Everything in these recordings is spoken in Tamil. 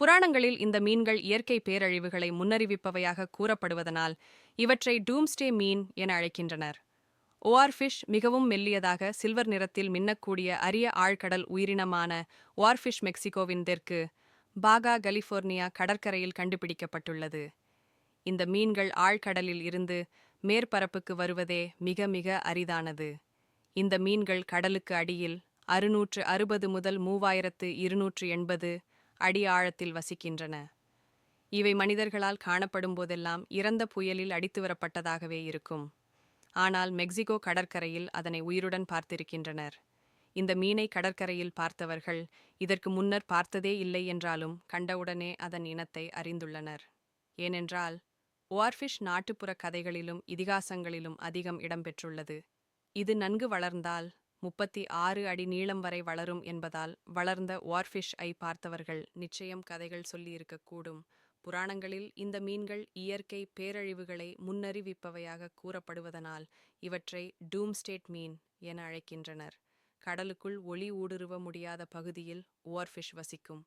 புராணங்களில் இந்த மீன்கள் இயற்கை பேரழிவுகளை முன்னறிவிப்பவையாக கூறப்படுவதனால் இவற்றை டூம்ஸ்டே மீன் என அழைக்கின்றனர். ஓஆர்ஃபிஷ் மிகவும் மெல்லியதாக சில்வர் நிறத்தில் மின்னக்கூடிய அரிய ஆழ்கடல் உயிரினமான ஓஆர்ஃபிஷ் மெக்சிகோவின் தெற்கு பாகா கலிஃபோர்னியா கடற்கரையில் கண்டுபிடிக்கப்பட்டுள்ளது. இந்த மீன்கள் ஆழ்கடலில் இருந்து மேற்பரப்புக்கு வருவதே மிக மிக அரிதானது. இந்த மீன்கள் கடலுக்கு அடியில் 660 முதல் 3280 அடி ஆழத்தில் வசிக்கின்றன. இவை மனிதர்களால் காணப்படும் போதெல்லாம் இறந்த புயலில் அடித்து வரப்பட்டதாகவே இருக்கும். ஆனால் மெக்சிகோ கடற்கரையில் அதனை உயிருடன் பார்த்திருக்கின்றனர். இந்த மீனை கடற்கரையில் பார்த்தவர்கள் இதற்கு முன்னர் பார்த்ததே இல்லை என்றாலும் கண்டவுடனே அதன் இனத்தை அறிந்துள்ளனர். ஏனென்றால் ஓஆர்ஃபிஷ் நாட்டுப்புற கதைகளிலும் இதிகாசங்களிலும் அதிகம் இடம்பெற்றுள்ளது. இது நன்கு வளர்ந்தால் 36 அடி நீளம் வரை வளரும் என்பதால் வளர்ந்த ஓஆர்ஃபிஷ் ஐ பார்த்தவர்கள் நிச்சயம் கதைகள் சொல்லியிருக்கக்கூடும். புராணங்களில் இந்த மீன்கள் இயற்கை பேரழிவுகளை முன்னறிவிப்பவையாக கூறப்படுவதனால் இவற்றை டூம்ஸ்டேட் மீன் என அழைக்கின்றனர். கடலுக்குள் ஒளி ஊடுருவ முடியாத பகுதியில் ஓஆர்ஃபிஷ் வசிக்கும்.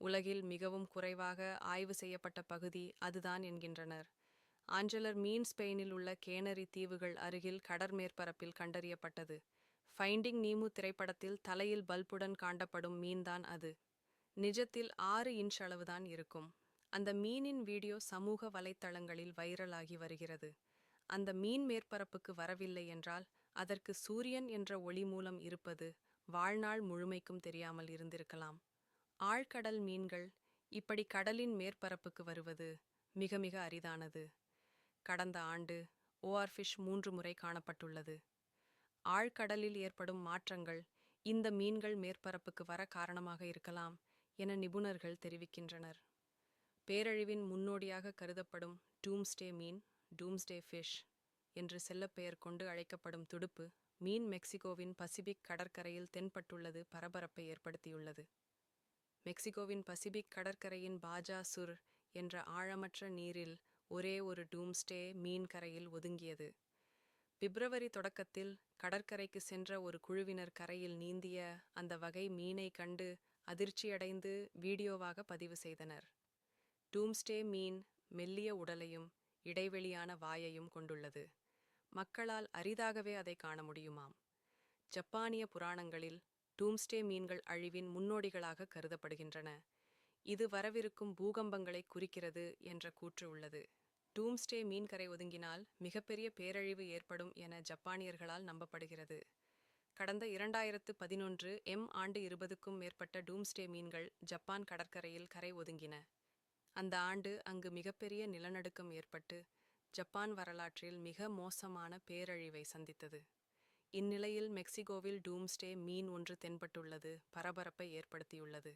உலகில் மிகவும் குறைவாக ஆய்வு செய்யப்பட்ட பகுதி அதுதான் என்கின்றனர். ஆஞ்சலர் மீன் ஸ்பெயினில் உள்ள கேனரி தீவுகள் அருகில் கடற்மேற்பரப்பில் கண்டறியப்பட்டது. ஃபைண்டிங் நீமு திரைப்படத்தில் தலையில் பல்புடன் காண்டப்படும் மீன்தான் அது. நிஜத்தில் 6 இன்ச் அளவுதான் இருக்கும். அந்த மீனின் வீடியோ சமூக வலைத்தளங்களில் வைரலாகி வருகிறது. அந்த மீன் மேற்பரப்புக்கு வரவில்லை என்றால் அதற்கு சூரியன் என்ற ஒளி மூலம் இருப்பது வாழ்நாள் முழுமைக்கும் தெரியாமல் இருந்திருக்கலாம். ஆழ்கடல் மீன்கள் இப்படி கடலின் மேற்பரப்புக்கு வருவது மிக மிக அரிதானது. கடந்த ஆண்டு ஓஆர்ஃபிஷ் 3 முறை காணப்பட்டுள்ளது. ஆழ்கடலில் ஏற்படும் மாற்றங்கள் இந்த மீன்கள் மேற்பரப்புக்கு வர காரணமாக இருக்கலாம் என நிபுணர்கள் தெரிவிக்கின்றனர். பேரழிவின் முன்னோடியாக கருதப்படும் டூம்ஸ்டே மீன், டூம்ஸ்டே ஃபிஷ் என்று செல்லப்பெயர் கொண்டு அழைக்கப்படும் துடுப்பு மீன் மெக்சிகோவின் பசிபிக் கடற்கரையில் தென்பட்டுள்ளது பரபரப்பை ஏற்படுத்தியுள்ளது. மெக்சிகோவின் பசிபிக் கடற்கரையின் பாஜா சுர் என்ற ஆழமற்ற நீரில் ஒரே ஒரு டூம்ஸ்டே மீன் கரையில் ஒதுங்கியது. பிப்ரவரி தொடக்கத்தில் கடற்கரைக்கு சென்ற ஒரு குழுவினர் கரையில் நீந்திய அந்த வகை மீனை கண்டு அதிர்ச்சியடைந்து வீடியோவாக பதிவு செய்தனர். டூம்ஸ்டே மீன் மெல்லிய உடலையும் இடைவெளியான வாயையும் கொண்டுள்ளது. மக்களால் அரிதாகவே அதை காண முடியுமாம். ஜப்பானிய புராணங்களில் டூம்ஸ்டே மீன்கள் அழிவின் முன்னோடிகளாக கருதப்படுகின்றன. இது வரவிருக்கும் பூகம்பங்களை குறிக்கிறது என்ற கூற்று உள்ளது. டூம்ஸ்டே மீன்கரை ஒதுங்கினால் மிகப்பெரிய பேரழிவு ஏற்படும் என ஜப்பானியர்களால் நம்பப்படுகிறது. கடந்த 2011 ஆண்டு 20க்கும் மேற்பட்ட டூம்ஸ்டே மீன்கள் ஜப்பான் கடற்கரையில் கரை ஒதுங்கின. அந்த ஆண்டு அங்கு மிகப்பெரிய நிலநடுக்கம் ஏற்பட்டு ஜப்பான் வரலாற்றில் மிக மோசமான பேரழிவை சந்தித்தது. இந்நிலையில் மெக்சிகோவில் டூம்ஸ்டே மீன் ஒன்று தென்பட்டுள்ளது பரபரப்பை ஏற்படுத்தியுள்ளது.